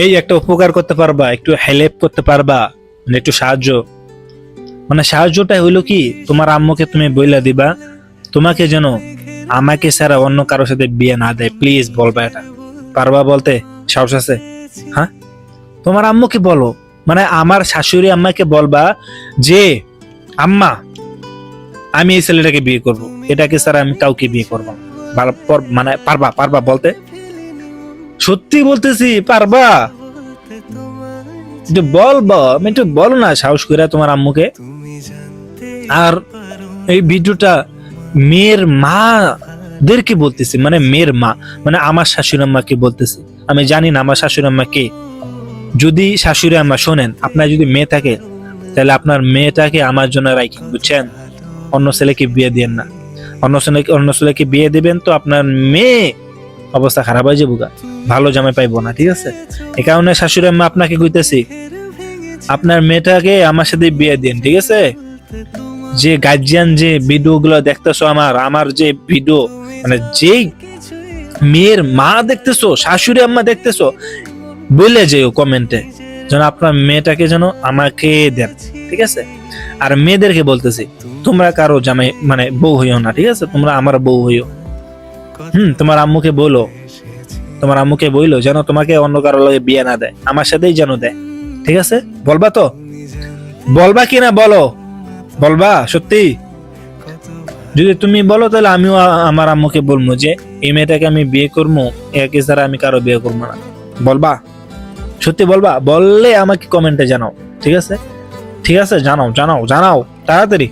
এই একটা উপকার করতে পারবা, একটু হেল্প করতে পারবা, মানে একটু সাহায্য। মানে সাহায্যটা হইলো কি, তোমার আম্মুকে তুমি বইলা দিবা তোমাকে যেন আমাকে ছাড়া অন্য কারোর সাথে বিয়ে না দেয়, প্লিজ বলবা এটা। পারবা বলতে? সাহস আছে? হ্যাঁ, তোমার আম্মুকে বলো, মানে আমার শাশুড়ি আম্মাকে বলবা যে আম্মা আমি এই ছেলেটাকে বিয়ে করব, এটাকে ছাড়া আমি কাউকে বিয়ে করবো না। মানে পারবা? পারবা বলতে? সত্যি বলতেছি, পারবা? একটু বলবো, আমি একটু বলো না সাহস করে তোমার আম্মুকে। আর এই ভিডিওটা মেয়ের মাদেরকে বলতেছি, মানে মেয়ের মা, মানে আমার শাশুড়ি আম্মাকে বলতেছি। আমি জানি না আমার শাশুড়ি আম্মা কে। যদি শাশুড়ি আম্মা শোনেন, আপনার যদি মেয়ে থাকে তাহলে আপনার মেয়েটাকে আমার জন্য রাখেন, বুঝছেন? অন্য ছেলেকে বিয়ে দিবেন না। অন্য ছেলেকে বিয়ে দিবেন তো আপনার মেয়ে অবস্থা খারাপ হয়ে যাবো, ভালো জামাই পাইবো না, ঠিক আছে? এ কারণে শাশুড়ি আম্মা আপনাকে কইতেছি, আপনার মেয়েটাকে আমার সাথে বিয়ে দিন, ঠিক আছে? যে গার্জিয়ান যে ভিডিও গুলো দেখতেছো, আমার যে ভিডিও, মানে যেই মেয়ের মা দেখতেছো, শাশুড়ি আম্মা দেখতেছো, বলে যেও কমেন্টে যেন আপনার মেয়েটাকে যেন আমাকে দেন, ঠিক আছে? আর মেয়েদেরকে বলতেছি, তোমরা কারো জামাই মানে বউ হইও না, ঠিক আছে? তোমরা আমার বউ হইও। তোমার আম্মুকে বলো, তোমার আম্মুকে বইলো যেন তোমাকে অন্য কারো লগে বিয়ে না দেয়, আমার সাথেই যেন দেয়, ঠিক আছে? বলবা তো? বলবা কিনা বলো, বলবা সত্যি? যদি তুমি বলো তাহলে আমিও আমার আম্মুকে বলবো যে এই মেয়েটাকে আমি বিয়ে করবো, একে ছাড়া আমি কারো বিয়ে করবো না। বলবা? সত্যি বলবা? বললে আমাকে কমেন্টে জানাও, ঠিক আছে? ঠিক আছে, জানাও জানাও জানাও তাড়াতাড়ি।